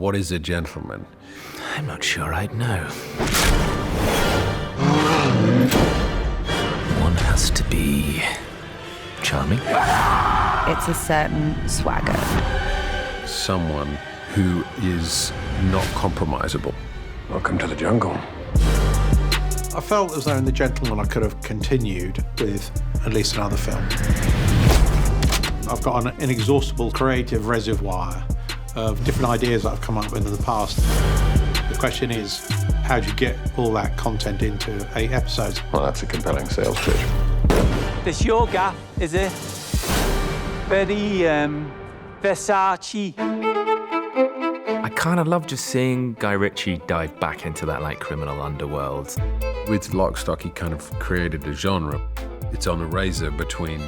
What is a gentleman? I'm not sure I'd know. One has to be charming. It's a certain swagger. Someone who is not compromisable. Welcome to the jungle. I felt as though in The Gentleman I could have continued with at least another film. I've got an inexhaustible creative reservoir of different ideas that I've come up with in the past. The question is, how do you get all that content into 8 episodes? Well, that's a compelling sales pitch. This your gaff, is it? Very, Versace. I kind of love just seeing Guy Ritchie dive back into that, like, criminal underworld. With Lock, Stock, he kind of created a genre. It's on a razor between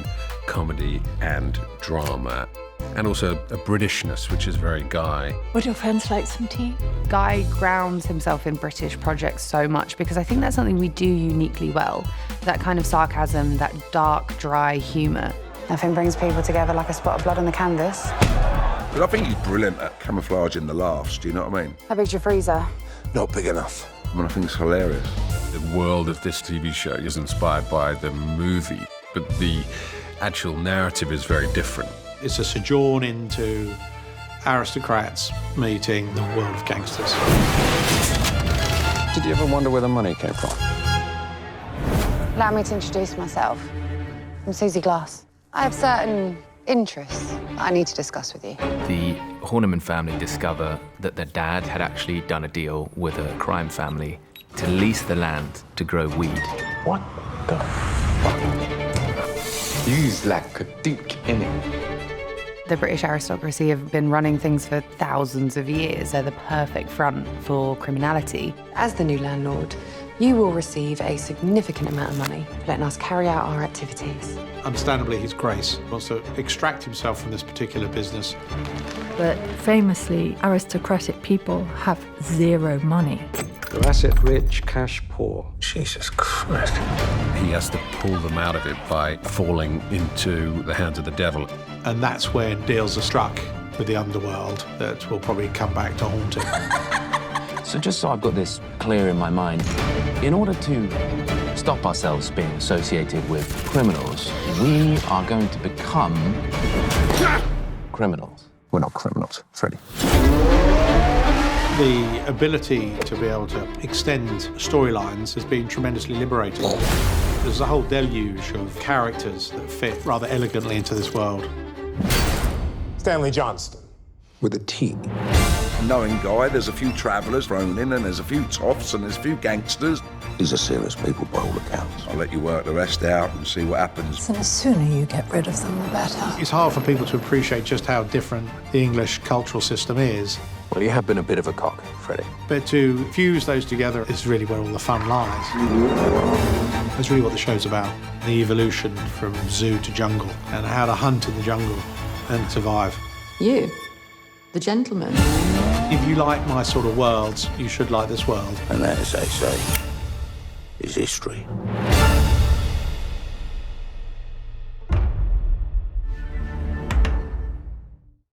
comedy and drama, and also a Britishness, which is very Guy. Would your friends like some tea? Guy grounds himself in British projects so much because I think that's something we do uniquely well. That kind of sarcasm, that dark, dry humour. Nothing brings people together like a spot of blood on the canvas. But I think he's brilliant at camouflaging the laughs, do you know what I mean? How big's your freezer? Not big enough. I mean, I think it's hilarious. The world of this TV show is inspired by the movie, but the actual narrative is very different. It's a sojourn into aristocrats meeting the world of gangsters. Did you ever wonder where the money came from? Allow me to introduce myself. I'm Susie Glass. I have certain interests that I need to discuss with you. The Horniman family discover that their dad had actually done a deal with a crime family to lease the land to grow weed. What the fuck? You's like a duke, innit? The British aristocracy have been running things for thousands of years. They're the perfect front for criminality. As the new landlord, you will receive a significant amount of money for letting us carry out our activities. Understandably, His Grace wants to extract himself from this particular business. But famously, aristocratic people have zero money. You're asset rich, cash poor. Jesus Christ. He has to pull them out of it by falling into the hands of the devil. And that's when deals are struck with the underworld that will probably come back to haunt him. So just so I've got this clear in my mind, in order to stop ourselves being associated with criminals, we are going to become criminals. We're not criminals, Freddie. The ability to be able to extend storylines has been tremendously liberating. There's a whole deluge of characters that fit rather elegantly into this world. Stanley Johnston. With a T. Knowing Guy, there's a few travellers thrown in, and there's a few toffs, and there's a few gangsters. These are serious people by all accounts. I'll let you work the rest out and see what happens. So the sooner you get rid of them, the better. It's hard for people to appreciate just how different the English cultural system is. Well, you have been a bit of a cock, Freddie. But to fuse those together is really where all the fun lies. That's really what the show's about. The evolution from zoo to jungle and how to hunt in the jungle and survive. You, the gentleman. If you like my sort of worlds, you should like this world. And that, as they say, is history.